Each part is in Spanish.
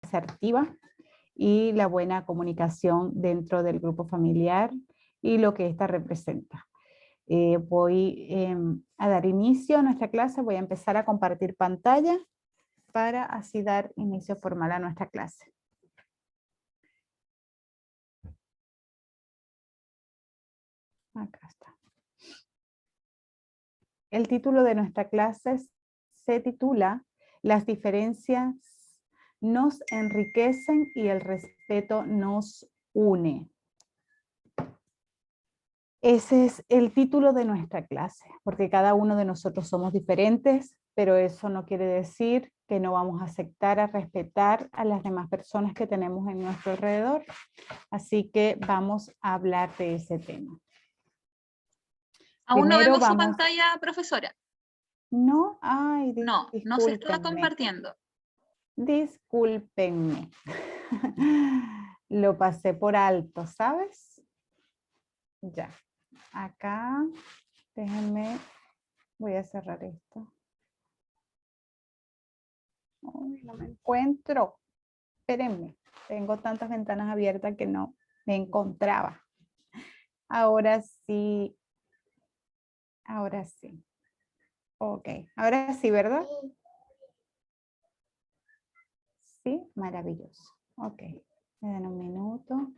asertiva y la buena comunicación dentro del grupo familiar y lo que ésta representa. Voy a dar inicio a nuestra clase, voy a empezar a compartir pantalla para así dar inicio formal a nuestra clase. Acá está. El título de nuestra clase se titula "Las diferencias nos enriquecen y el respeto nos une". Ese es el título de nuestra clase, porque cada uno de nosotros somos diferentes, pero eso no quiere decir que no vamos a aceptar, a respetar a las demás personas que tenemos en nuestro alrededor. Así que vamos a hablar de ese tema. Aún no Primero vemos su vamos... pantalla, profesora. No, ay, No, no se está discúlpenme. compartiendo. Discúlpenme. Lo pasé por alto, ¿sabes? Ya. Acá, déjenme, voy a cerrar esto. Ay, no me encuentro. Espérenme. Tengo tantas ventanas abiertas que no me encontraba. Ahora sí. Ahora sí. Ok. Ahora sí, ¿verdad? Sí, maravilloso. Ok. Me dan un minuto.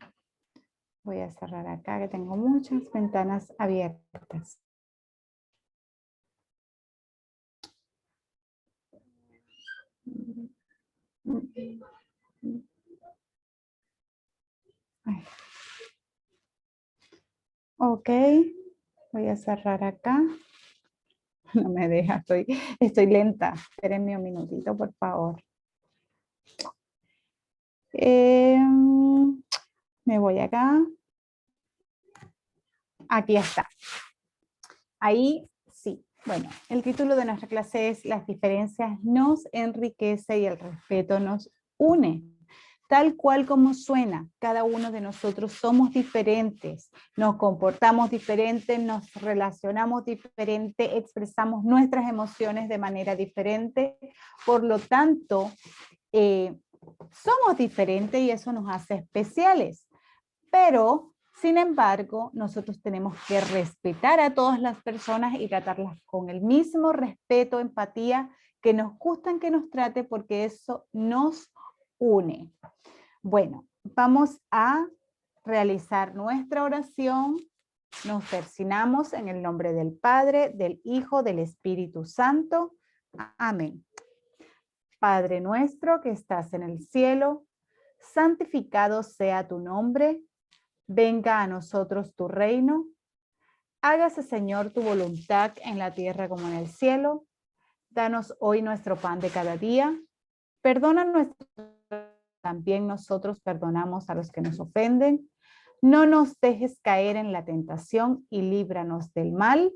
Voy a cerrar acá que tengo muchas ventanas abiertas. Ay. Ok, voy a cerrar acá. No me deja, estoy lenta. Espérenme un minutito, por favor. Me voy acá. Aquí está. Ahí sí. Bueno, el título de nuestra clase es "Las diferencias nos enriquece y el respeto nos une". Tal cual como suena, cada uno de nosotros somos diferentes, nos comportamos diferente, nos relacionamos diferente, expresamos nuestras emociones de manera diferente, por lo tanto, somos diferentes y eso nos hace especiales. Pero, sin embargo, nosotros tenemos que respetar a todas las personas y tratarlas con el mismo respeto, empatía, que nos gustan que nos trate, porque eso nos une. Bueno, vamos a realizar nuestra oración. Nos persignamos en el nombre del Padre, del Hijo, del Espíritu Santo. Amén. Padre nuestro que estás en el cielo, santificado sea tu nombre. Venga a nosotros tu reino. Hágase, Señor, tu voluntad en la tierra como en el cielo. Danos hoy nuestro pan de cada día. Perdona nuestros también nosotros perdonamos a los que nos ofenden. No nos dejes caer en la tentación y líbranos del mal.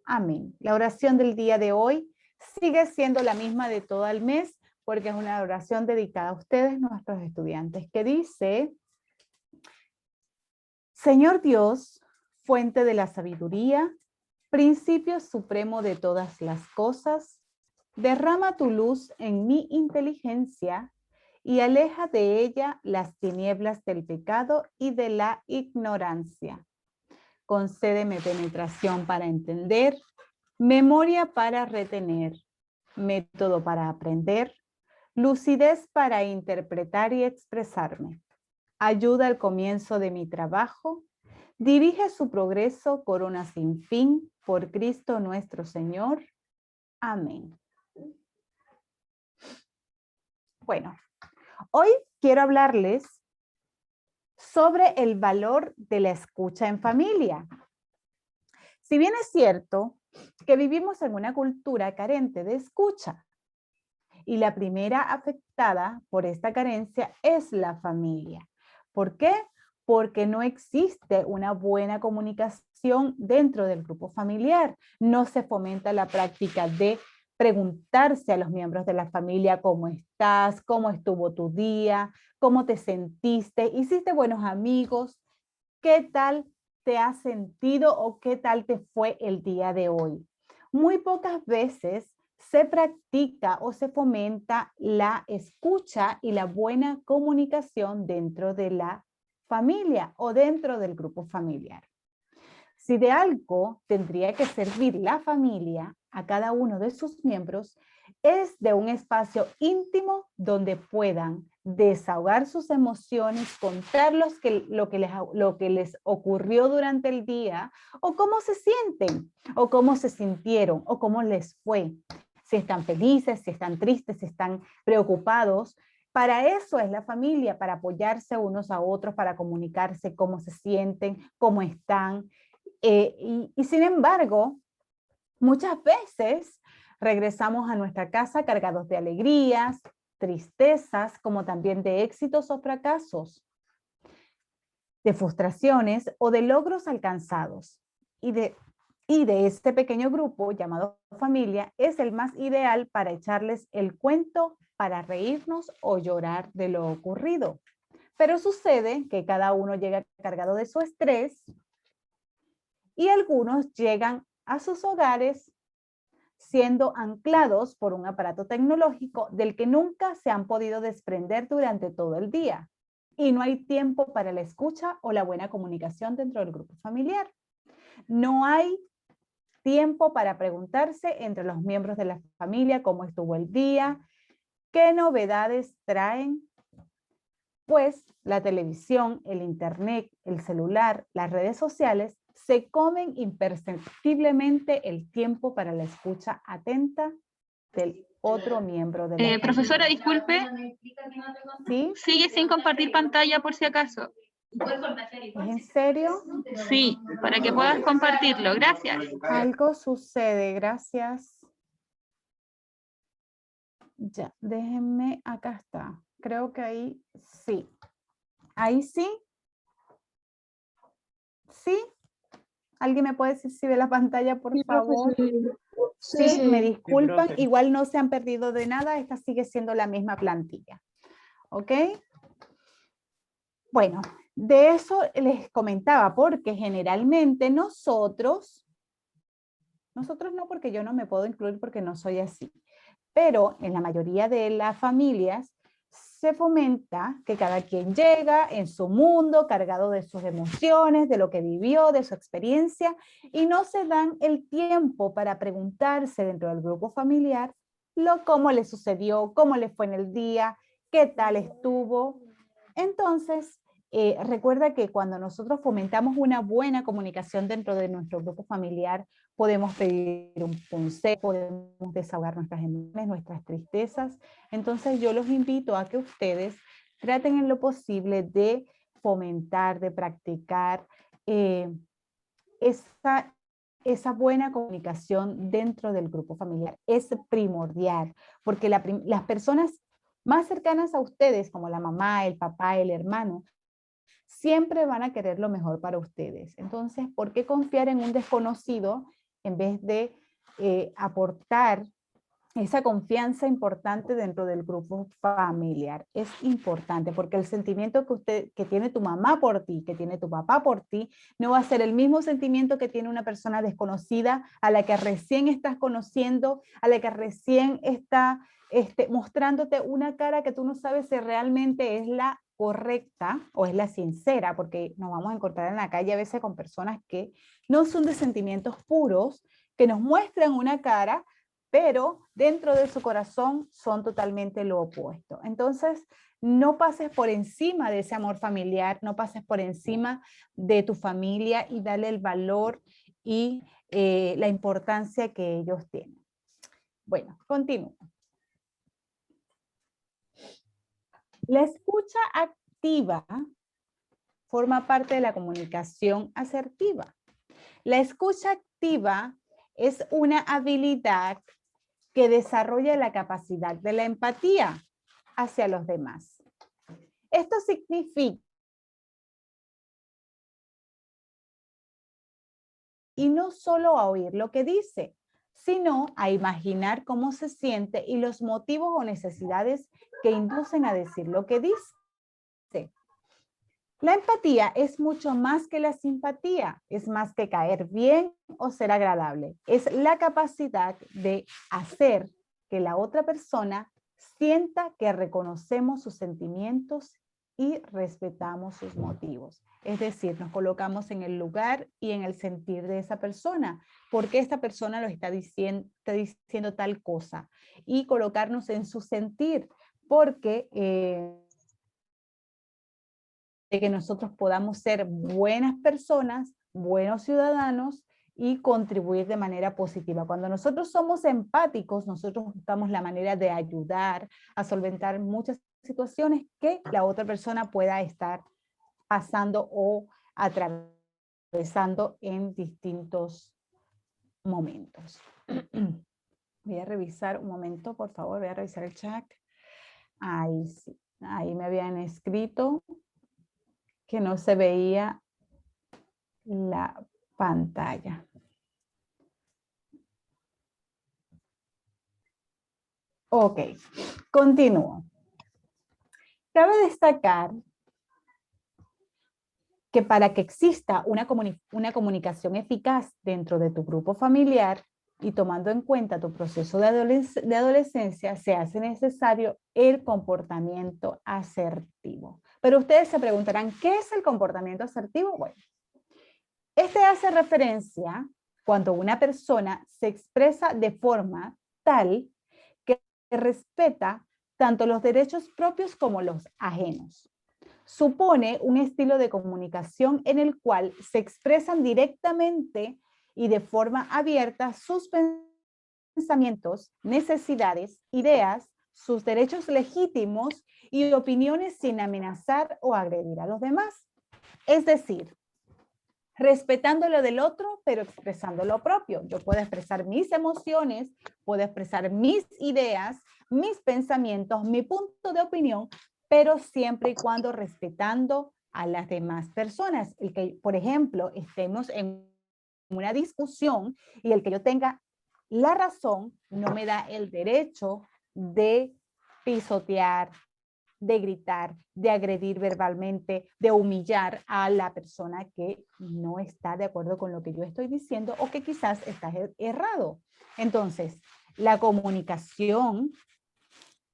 Amén. La oración del día de hoy sigue siendo la misma de todo el mes, porque es una oración dedicada a ustedes, nuestros estudiantes, que dice: Señor Dios, fuente de la sabiduría, principio supremo de todas las cosas, derrama tu luz en mi inteligencia y aleja de ella las tinieblas del pecado y de la ignorancia. Concédeme penetración para entender, memoria para retener, método para aprender, lucidez para interpretar y expresarme. Ayuda al comienzo de mi trabajo, dirige su progreso, corona sin fin, por Cristo nuestro Señor. Amén. Bueno, hoy quiero hablarles sobre el valor de la escucha en familia. Si bien es cierto que vivimos en una cultura carente de escucha, y la primera afectada por esta carencia es la familia. ¿Por qué? Porque no existe una buena comunicación dentro del grupo familiar. No se fomenta la práctica de preguntarse a los miembros de la familia cómo estás, cómo estuvo tu día, cómo te sentiste, hiciste buenos amigos, qué tal te has sentido o qué tal te fue el día de hoy. Muy pocas veces se practica o se fomenta la escucha y la buena comunicación dentro de la familia o dentro del grupo familiar. Si de algo tendría que servir la familia a cada uno de sus miembros, es de un espacio íntimo donde puedan desahogar sus emociones, contar lo que les ocurrió durante el día, o cómo se sienten, o cómo se sintieron, o cómo les fue. Si están felices, si están tristes, si están preocupados. Para eso es la familia, para apoyarse unos a otros, para comunicarse cómo se sienten, cómo están. Y sin embargo, muchas veces regresamos a nuestra casa cargados de alegrías, tristezas, como también de éxitos o fracasos, de frustraciones o de logros alcanzados. Y de este pequeño grupo llamado familia es el más ideal para echarles el cuento, para reírnos o llorar de lo ocurrido. Pero sucede que cada uno llega cargado de su estrés y algunos llegan a sus hogares siendo anclados por un aparato tecnológico del que nunca se han podido desprender durante todo el día. Y no hay tiempo para la escucha o la buena comunicación dentro del grupo familiar. No hay tiempo para preguntarse entre los miembros de la familia cómo estuvo el día, qué novedades traen, pues la televisión, el internet, el celular, las redes sociales se comen imperceptiblemente el tiempo para la escucha atenta del otro miembro de la familia. Profesora, disculpe. ¿Sí? Sigue sin compartir pantalla por si acaso. ¿Es en serio? Sí, para que puedas compartirlo. Gracias. Algo sucede, gracias. Ya, déjenme, acá está. Creo que ahí sí. Ahí sí. ¿Sí? ¿Alguien me puede decir si ve la pantalla, por favor? Sí, me disculpan. Igual no se han perdido de nada. Esta sigue siendo la misma plantilla. ¿Ok? Bueno, de eso les comentaba, porque generalmente nosotros no, porque yo no me puedo incluir porque no soy así, pero en la mayoría de las familias se fomenta que cada quien llega en su mundo cargado de sus emociones, de lo que vivió, de su experiencia, y no se dan el tiempo para preguntarse dentro del grupo familiar cómo le sucedió, cómo le fue en el día, qué tal estuvo. Entonces, recuerda que cuando nosotros fomentamos una buena comunicación dentro de nuestro grupo familiar, podemos pedir un consejo, podemos desahogar nuestras emociones, nuestras tristezas. Entonces yo los invito a que ustedes traten en lo posible de fomentar, de practicar esa buena comunicación dentro del grupo familiar. Es primordial, porque las personas más cercanas a ustedes, como la mamá, el papá, el hermano, siempre van a querer lo mejor para ustedes. Entonces, ¿por qué confiar en un desconocido en vez de aportar esa confianza importante dentro del grupo familiar? Es importante porque el sentimiento que tiene tu mamá por ti, que tiene tu papá por ti, no va a ser el mismo sentimiento que tiene una persona desconocida a la que recién estás conociendo, a la que recién está mostrándote una cara que tú no sabes si realmente es la correcta o es la sincera, porque nos vamos a encontrar en la calle a veces con personas que no son de sentimientos puros, que nos muestran una cara, pero dentro de su corazón son totalmente lo opuesto. Entonces, no pases por encima de ese amor familiar, no pases por encima de tu familia y dale el valor y la importancia que ellos tienen. Bueno, continúo. La escucha activa forma parte de la comunicación asertiva. La escucha activa es una habilidad que desarrolla la capacidad de la empatía hacia los demás. Esto significa y no solo a oír lo que dice, sino a imaginar cómo se siente y los motivos o necesidades que inducen a decir lo que dice. La empatía es mucho más que la simpatía, es más que caer bien o ser agradable. Es la capacidad de hacer que la otra persona sienta que reconocemos sus sentimientos y respetamos sus motivos. Es decir, nos colocamos en el lugar y en el sentir de esa persona. ¿Por qué esta persona lo está diciendo tal cosa? Y colocarnos en su sentir, porque de que nosotros podamos ser buenas personas, buenos ciudadanos y contribuir de manera positiva. Cuando nosotros somos empáticos, nosotros buscamos la manera de ayudar a solventar muchas situaciones que la otra persona pueda estar pasando o atravesando en distintos momentos. Voy a revisar un momento, por favor, voy a revisar el chat. Ahí sí, ahí me habían escrito que no se veía la pantalla. Ok, continúo. Cabe destacar que para que exista una comunicación eficaz dentro de tu grupo familiar y tomando en cuenta tu proceso de adolescencia, se hace necesario el comportamiento asertivo. Pero ustedes se preguntarán, ¿qué es el comportamiento asertivo? Bueno, este hace referencia cuando una persona se expresa de forma tal que respeta tanto los derechos propios como los ajenos. Supone un estilo de comunicación en el cual se expresan directamente y de forma abierta sus pensamientos, necesidades, ideas, sus derechos legítimos y opiniones sin amenazar o agredir a los demás. Es decir, respetando lo del otro, pero expresando lo propio. Yo puedo expresar mis emociones, puedo expresar mis ideas, mis pensamientos, mi punto de opinión, pero siempre y cuando respetando a las demás personas. El que, por ejemplo, estemos en una discusión y el que yo tenga la razón no me da el derecho de pisotear, de gritar, de agredir verbalmente, de humillar a la persona que no está de acuerdo con lo que yo estoy diciendo o que quizás está errado. Entonces, la comunicación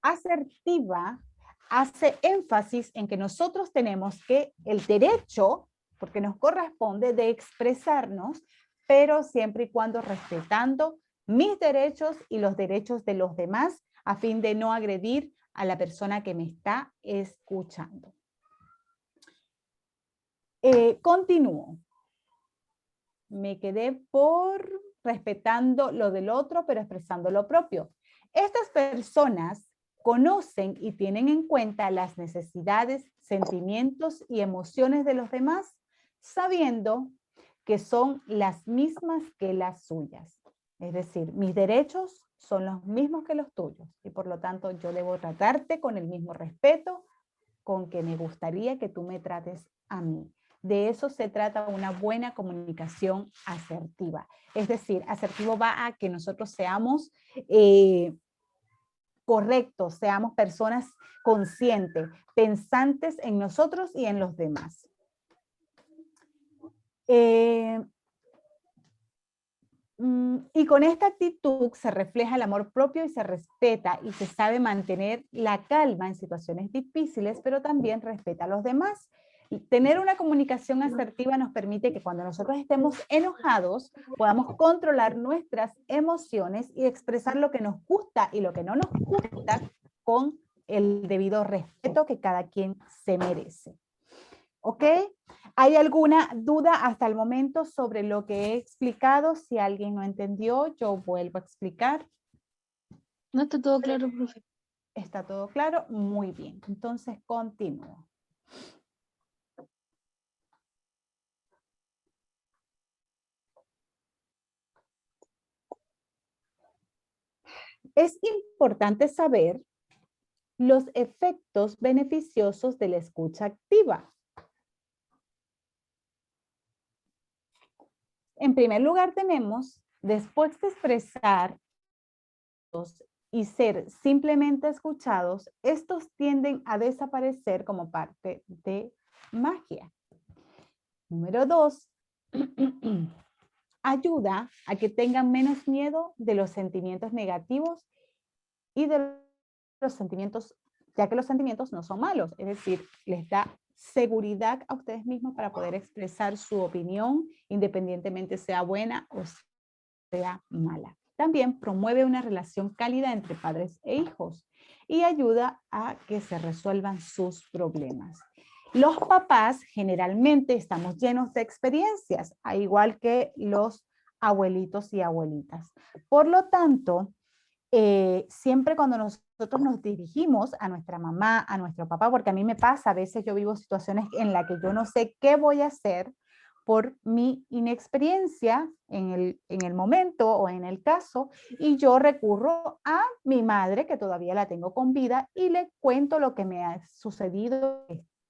asertiva hace énfasis en que nosotros tenemos que el derecho, porque nos corresponde, de expresarnos, pero siempre y cuando respetando mis derechos y los derechos de los demás a fin de no agredir a la persona que me está escuchando. Continúo. Me quedé por respetando lo del otro, pero expresando lo propio. Estas personas conocen y tienen en cuenta las necesidades, sentimientos y emociones de los demás, sabiendo que son las mismas que las suyas. Es decir, mis derechos son los mismos que los tuyos y por lo tanto yo debo tratarte con el mismo respeto con que me gustaría que tú me trates a mí. De eso se trata una buena comunicación asertiva. Es decir, asertivo va a que nosotros seamos correctos, seamos personas conscientes, pensantes en nosotros y en los demás. Y con esta actitud se refleja el amor propio y se respeta y se sabe mantener la calma en situaciones difíciles, pero también respeta a los demás. Tener una comunicación asertiva nos permite que cuando nosotros estemos enojados podamos controlar nuestras emociones y expresar lo que nos gusta y lo que no nos gusta con el debido respeto que cada quien se merece. ¿Ok? ¿Hay alguna duda hasta el momento sobre lo que he explicado? Si alguien no entendió, yo vuelvo a explicar. No está todo claro, profe. ¿Está todo claro? Muy bien. Entonces, continúo. Es importante saber los efectos beneficiosos de la escucha activa. En primer lugar tenemos, después de expresar y ser simplemente escuchados, estos tienden a desaparecer como parte de magia. Número 2, ayuda a que tengan menos miedo de los sentimientos negativos y de los sentimientos, ya que los sentimientos no son malos, es decir, les da seguridad a ustedes mismos para poder expresar su opinión, independientemente sea buena o sea mala. También promueve una relación cálida entre padres e hijos y ayuda a que se resuelvan sus problemas. Los papás generalmente estamos llenos de experiencias, al igual que los abuelitos y abuelitas. Por lo tanto, siempre cuando nosotros nos dirigimos a nuestra mamá, a nuestro papá, porque a mí me pasa, a veces yo vivo situaciones en las que yo no sé qué voy a hacer por mi inexperiencia en el momento o en el caso, y yo recurro a mi madre, que todavía la tengo con vida, y le cuento lo que me ha sucedido,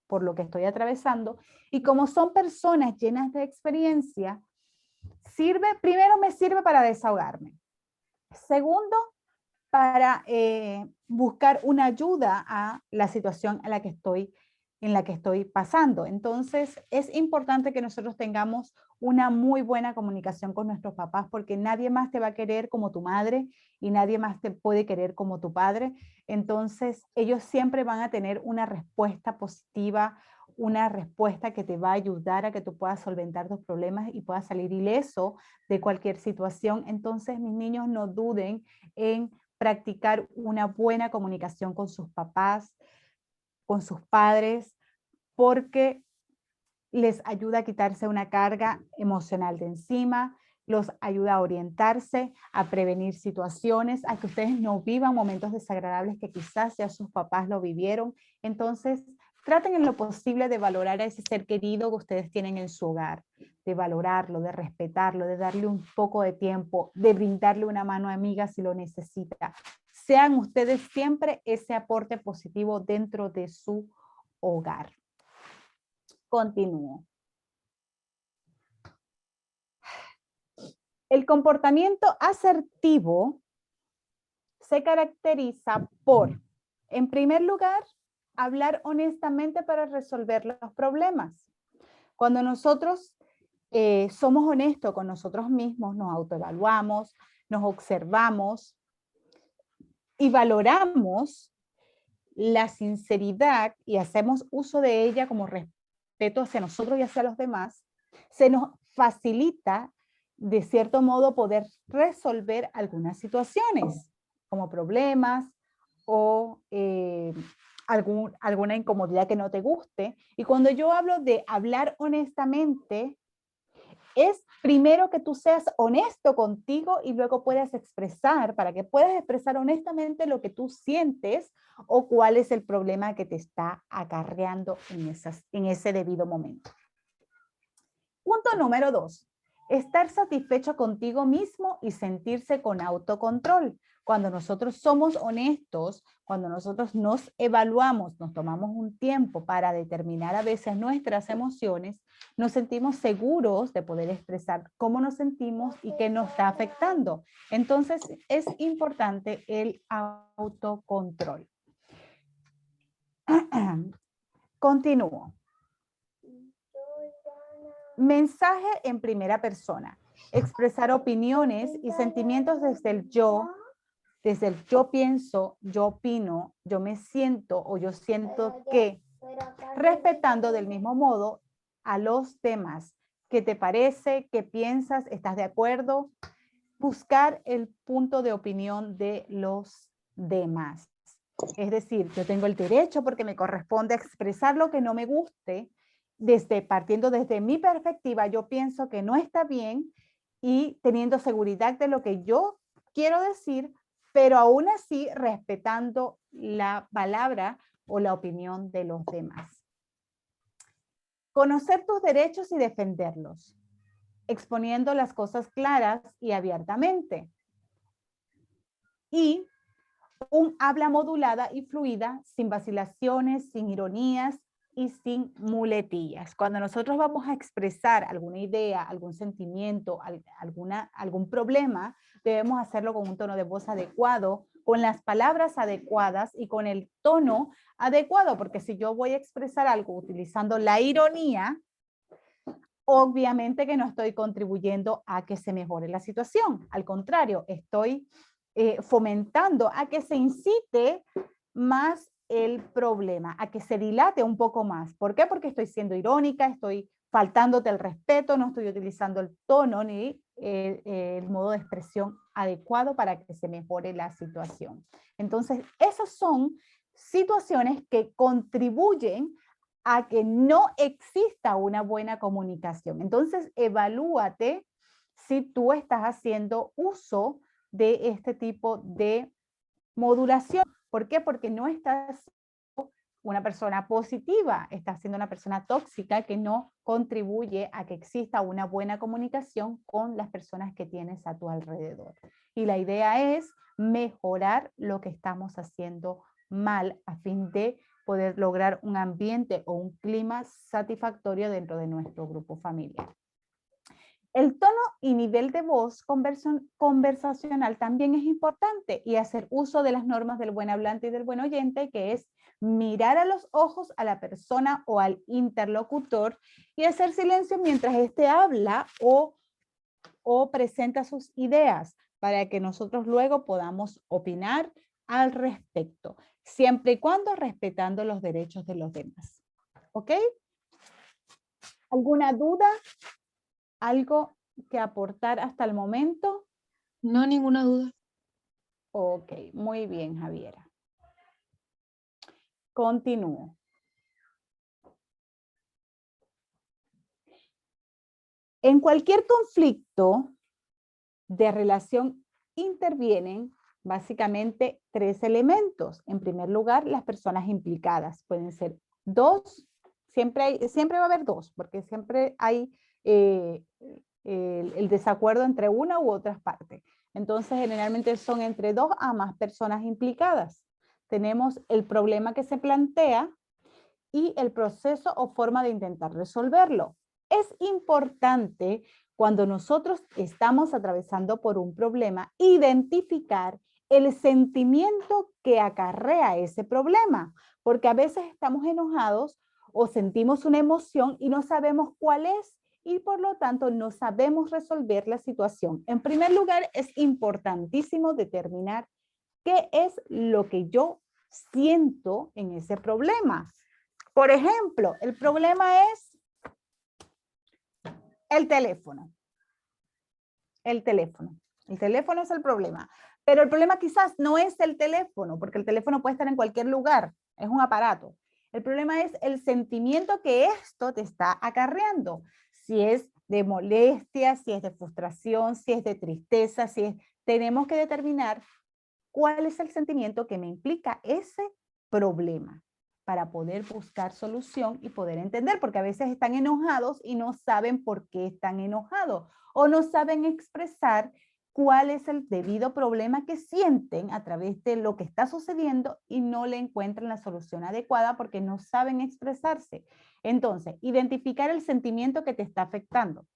por lo que estoy atravesando, y como son personas llenas de experiencia, primero me sirve para desahogarme. Segundo, para buscar una ayuda a la situación en la que estoy pasando. Entonces, es importante que nosotros tengamos una muy buena comunicación con nuestros papás, porque nadie más te va a querer como tu madre y nadie más te puede querer como tu padre. Entonces, ellos siempre van a tener una respuesta positiva, una respuesta que te va a ayudar a que tú puedas solventar tus problemas y puedas salir ileso de cualquier situación. Entonces, mis niños, no duden en practicar una buena comunicación con sus papás, con sus padres, porque les ayuda a quitarse una carga emocional de encima, los ayuda a orientarse, a prevenir situaciones, a que ustedes no vivan momentos desagradables que quizás ya sus papás lo vivieron. Entonces, traten en lo posible de valorar a ese ser querido que ustedes tienen en su hogar, de valorarlo, de respetarlo, de darle un poco de tiempo, de brindarle una mano amiga si lo necesita. Sean ustedes siempre ese aporte positivo dentro de su hogar. Continúo. El comportamiento asertivo se caracteriza por, en primer lugar, hablar honestamente para resolver los problemas. Cuando nosotros somos honestos con nosotros mismos, nos autoevaluamos, nos observamos y valoramos la sinceridad y hacemos uso de ella como respeto hacia nosotros y hacia los demás, se nos facilita de cierto modo poder resolver algunas situaciones como problemas o alguna incomodidad que no te guste. Y cuando yo hablo de hablar honestamente, es primero que tú seas honesto contigo y luego puedas expresar, para que puedas expresar honestamente lo que tú sientes o cuál es el problema que te está acarreando en ese debido momento. Punto número 2. Estar satisfecho contigo mismo y sentirse con autocontrol. Cuando nosotros somos honestos, cuando nosotros nos evaluamos, nos tomamos un tiempo para determinar a veces nuestras emociones, nos sentimos seguros de poder expresar cómo nos sentimos y qué nos está afectando. Entonces, es importante el autocontrol. Continúo. Mensaje en primera persona. Expresar opiniones y sentimientos desde el yo pienso, yo opino, yo me siento o yo siento que, respetando del mismo modo a los demás. ¿Qué te parece? ¿Qué piensas? ¿Estás de acuerdo? Buscar el punto de opinión de los demás. Es decir, yo tengo el derecho porque me corresponde expresar lo que no me guste, partiendo desde mi perspectiva. Yo pienso que no está bien y teniendo seguridad de lo que yo quiero decir, pero aún así respetando la palabra o la opinión de los demás. Conocer tus derechos y defenderlos, exponiendo las cosas claras y abiertamente. Y un habla modulada y fluida, sin vacilaciones, sin ironías y sin muletillas. Cuando nosotros vamos a expresar alguna idea, algún sentimiento, algún problema, debemos hacerlo con un tono de voz adecuado, con las palabras adecuadas y con el tono adecuado, porque si yo voy a expresar algo utilizando la ironía, obviamente que no estoy contribuyendo a que se mejore la situación. Al contrario, estoy fomentando a que se incite más el problema, a que se dilate un poco más. ¿Por qué? Porque estoy siendo irónica, estoy faltándote el respeto, no estoy utilizando el tono ni el modo de expresión adecuado para que se mejore la situación. Entonces, esas son situaciones que contribuyen a que no exista una buena comunicación. Entonces, evalúate si tú estás haciendo uso de este tipo de modulación. ¿Por qué? Porque no estás siendo una persona positiva, estás siendo una persona tóxica que no contribuye a que exista una buena comunicación con las personas que tienes a tu alrededor. Y la idea es mejorar lo que estamos haciendo mal a fin de poder lograr un ambiente o un clima satisfactorio dentro de nuestro grupo familiar. El tono y nivel de voz conversacional también es importante y hacer uso de las normas del buen hablante y del buen oyente, que es mirar a los ojos a la persona o al interlocutor y hacer silencio mientras éste habla o presenta sus ideas para que nosotros luego podamos opinar al respecto, siempre y cuando respetando los derechos de los demás. ¿Ok? ¿Alguna duda? ¿Algo que aportar hasta el momento? No, ninguna duda. Ok, muy bien, Javiera. Continúo. En cualquier conflicto de relación intervienen básicamente tres elementos. En primer lugar, las personas implicadas. Pueden ser dos, siempre va a haber dos, porque siempre hay el desacuerdo entre una u otras partes. Entonces, generalmente son entre dos a más personas implicadas. Tenemos el problema que se plantea y el proceso o forma de intentar resolverlo. Es importante cuando nosotros estamos atravesando por un problema, identificar el sentimiento que acarrea ese problema, porque a veces estamos enojados o sentimos una emoción y no sabemos cuál es y por lo tanto no sabemos resolver la situación. En primer lugar, es importantísimo determinar qué es lo que yo siento en ese problema. Por ejemplo, el problema es el teléfono. El teléfono. El teléfono es el problema. Pero el problema quizás no es el teléfono, porque el teléfono puede estar en cualquier lugar. Es un aparato. El problema es el sentimiento que esto te está acarreando. Si es de molestia, si es de frustración, si es de tristeza, si es... Tenemos que determinar cuál es el sentimiento que me implica ese problema para poder buscar solución y poder entender, porque a veces están enojados y no saben por qué están enojados o no saben expresar cuál es el debido problema que sienten a través de lo que está sucediendo y no le encuentran la solución adecuada porque no saben expresarse. Entonces, identificar el sentimiento que te está afectando.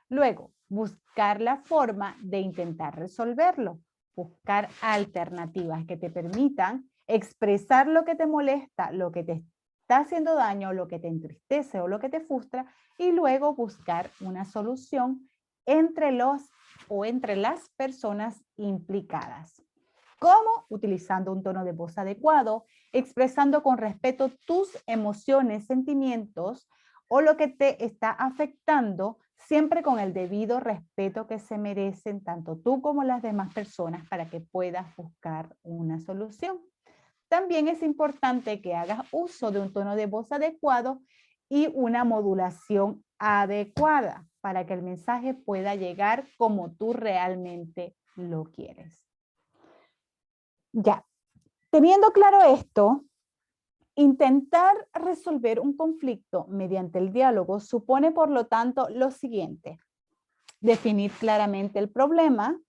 Luego, buscar la forma de intentar resolverlo. Buscar alternativas que te permitan expresar lo que te molesta, lo que te está haciendo daño, lo que te entristece o lo que te frustra y luego buscar una solución entre las personas implicadas. ¿Cómo? Utilizando un tono de voz adecuado, expresando con respeto tus emociones, sentimientos o lo que te está afectando, siempre con el debido respeto que se merecen tanto tú como las demás personas para que puedas buscar una solución. También es importante que hagas uso de un tono de voz adecuado y una modulación adecuada para que el mensaje pueda llegar como tú realmente lo quieres. Ya, teniendo claro esto, intentar resolver un conflicto mediante el diálogo supone, por lo tanto, lo siguiente: definir claramente el problema,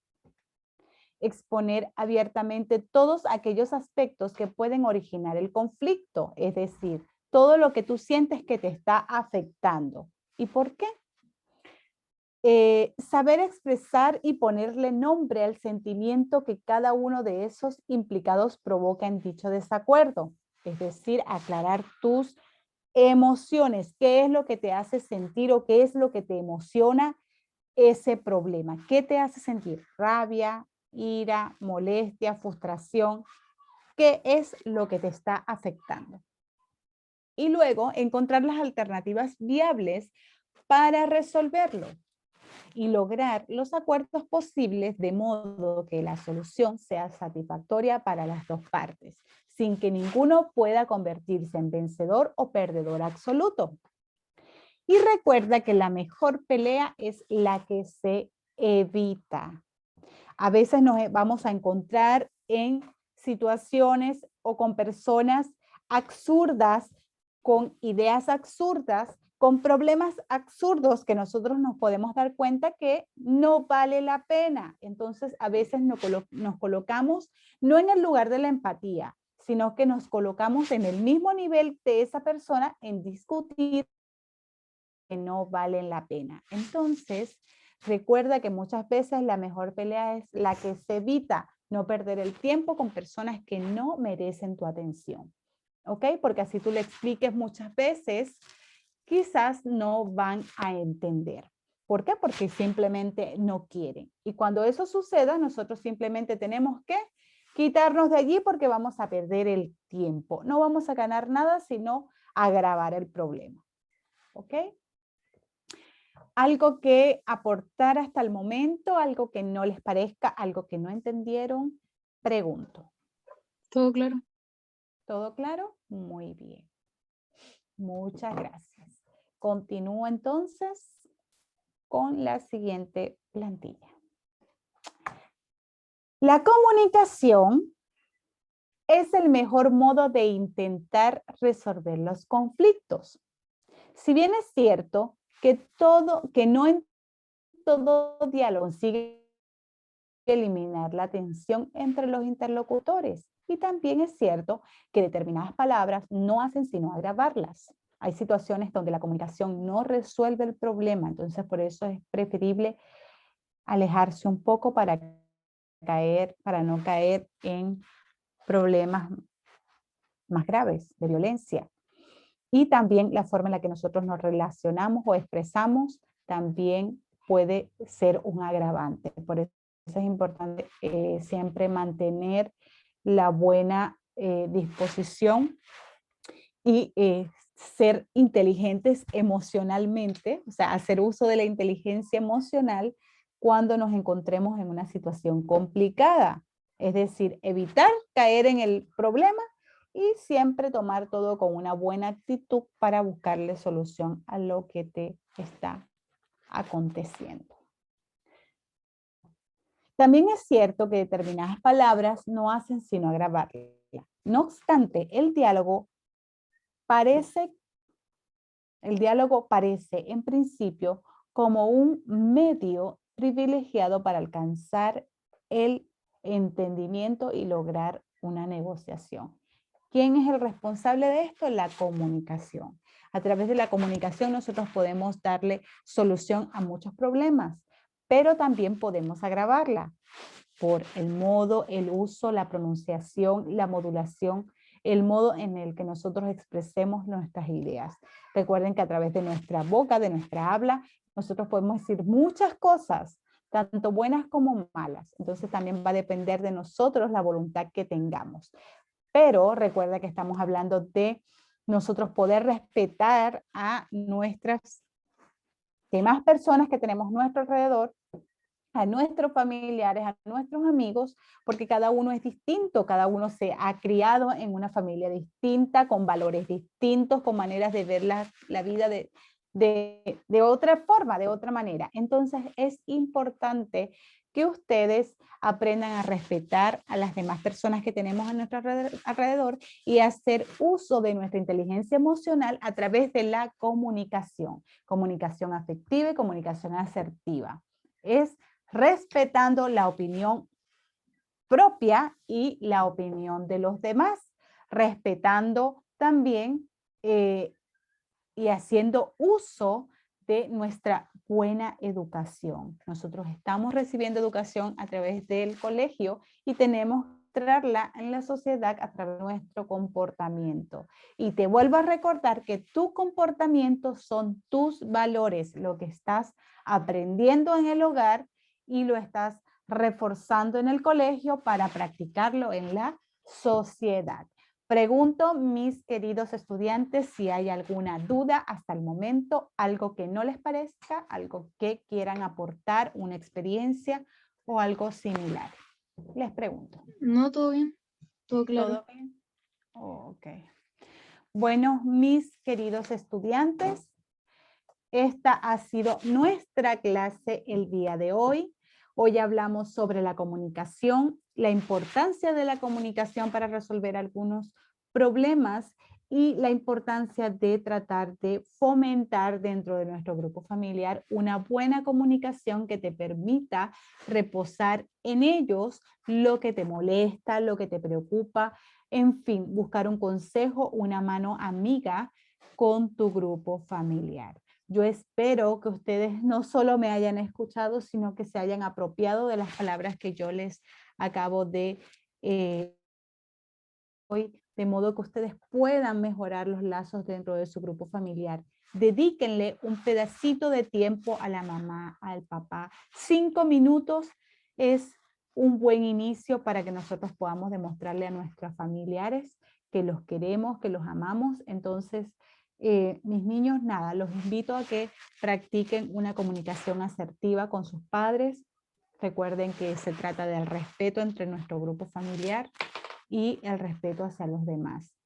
exponer abiertamente todos aquellos aspectos que pueden originar el conflicto, es decir, todo lo que tú sientes que te está afectando. ¿Y por qué? Saber expresar y ponerle nombre al sentimiento que cada uno de esos implicados provoca en dicho desacuerdo. Es decir, aclarar tus emociones. ¿Qué es lo que te hace sentir o qué es lo que te emociona ese problema? ¿Qué te hace sentir? Rabia, ira, molestia, frustración. ¿Qué es lo que te está afectando? Y luego encontrar las alternativas viables para resolverlo y lograr los acuerdos posibles de modo que la solución sea satisfactoria para las dos partes, sin que ninguno pueda convertirse en vencedor o perdedor absoluto. Y recuerda que la mejor pelea es la que se evita. A veces nos vamos a encontrar en situaciones o con personas absurdas, con ideas absurdas, con problemas absurdos que nosotros nos podemos dar cuenta que no vale la pena. Entonces, a veces nos colocamos no en el lugar de la empatía, sino que nos colocamos en el mismo nivel de esa persona en discutir que no valen la pena. Entonces, recuerda que muchas veces la mejor pelea es la que se evita, no perder el tiempo con personas que no merecen tu atención. ¿Ok? Porque así tú le expliques muchas veces, quizás no van a entender. ¿Por qué? Porque simplemente no quieren. Y cuando eso suceda, nosotros simplemente tenemos que quitarnos de allí porque vamos a perder el tiempo. No vamos a ganar nada, sino agravar el problema. ¿Ok? Algo que aportar hasta el momento, algo que no les parezca, algo que no entendieron, pregunto. Todo claro. ¿Todo claro? Muy bien. Muchas gracias. Continúo entonces con la siguiente plantilla. La comunicación es el mejor modo de intentar resolver los conflictos. Si bien es cierto que no en todo diálogo consigue eliminar la tensión entre los interlocutores. Y también es cierto que determinadas palabras no hacen sino agravarlas. Hay situaciones donde la comunicación no resuelve el problema, entonces por eso es preferible alejarse un poco para no caer en problemas más graves de violencia. Y también la forma en la que nosotros nos relacionamos o expresamos también puede ser un agravante. Por eso es importante siempre mantener la buena disposición y ser inteligentes emocionalmente, o sea, hacer uso de la inteligencia emocional cuando nos encontremos en una situación complicada. Es decir, evitar caer en el problema y siempre tomar todo con una buena actitud para buscarle solución a lo que te está aconteciendo. También es cierto que determinadas palabras no hacen sino agravarla. No obstante, el diálogo parece en principio como un medio privilegiado para alcanzar el entendimiento y lograr una negociación. ¿Quién es el responsable de esto? La comunicación. A través de la comunicación nosotros podemos darle solución a muchos problemas, pero también podemos agravarla por el modo, el uso, la pronunciación, la modulación, el modo en el que nosotros expresemos nuestras ideas. Recuerden que a través de nuestra boca, de nuestra habla, nosotros podemos decir muchas cosas, tanto buenas como malas. Entonces también va a depender de nosotros la voluntad que tengamos. Pero recuerda que estamos hablando de nosotros poder respetar a nuestras demás personas que tenemos a nuestro alrededor, a nuestros familiares, a nuestros amigos, porque cada uno es distinto, cada uno se ha criado en una familia distinta, con valores distintos, con maneras de ver la vida de otra forma, de otra manera. Entonces es importante que ustedes aprendan a respetar a las demás personas que tenemos a nuestro alrededor y hacer uso de nuestra inteligencia emocional a través de la comunicación afectiva y comunicación asertiva. Es respetando la opinión propia y la opinión de los demás, respetando también y haciendo uso de nuestra buena educación. Nosotros estamos recibiendo educación a través del colegio y tenemos que mostrarla en la sociedad a través de nuestro comportamiento. Y te vuelvo a recordar que tu comportamiento son tus valores, lo que estás aprendiendo en el hogar y lo estás reforzando en el colegio para practicarlo en la sociedad. Pregunto, mis queridos estudiantes, si hay alguna duda hasta el momento, algo que no les parezca, algo que quieran aportar, una experiencia o algo similar. Les pregunto. No, todo bien. Todo claro. ¿Todo bien? Ok. Bueno, mis queridos estudiantes, esta ha sido nuestra clase el día de hoy. Hoy hablamos sobre la comunicación, la importancia de la comunicación para resolver algunos problemas y la importancia de tratar de fomentar dentro de nuestro grupo familiar una buena comunicación que te permita reposar en ellos lo que te molesta, lo que te preocupa, en fin, buscar un consejo, una mano amiga con tu grupo familiar. Yo espero que ustedes no solo me hayan escuchado, sino que se hayan apropiado de las palabras que yo les acabo de hoy, de modo que ustedes puedan mejorar los lazos dentro de su grupo familiar. Dedíquenle un pedacito de tiempo a la mamá, al papá. 5 minutos es un buen inicio para que nosotros podamos demostrarle a nuestros familiares que los queremos, que los amamos. Entonces, mis niños, nada, los invito a que practiquen una comunicación asertiva con sus padres. Recuerden que se trata del respeto entre nuestro grupo familiar y el respeto hacia los demás.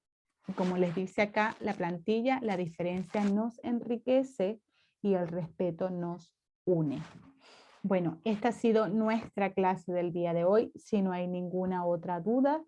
Y como les dice acá la plantilla, la diferencia nos enriquece y el respeto nos une. Bueno, esta ha sido nuestra clase del día de hoy. Si no hay ninguna otra duda,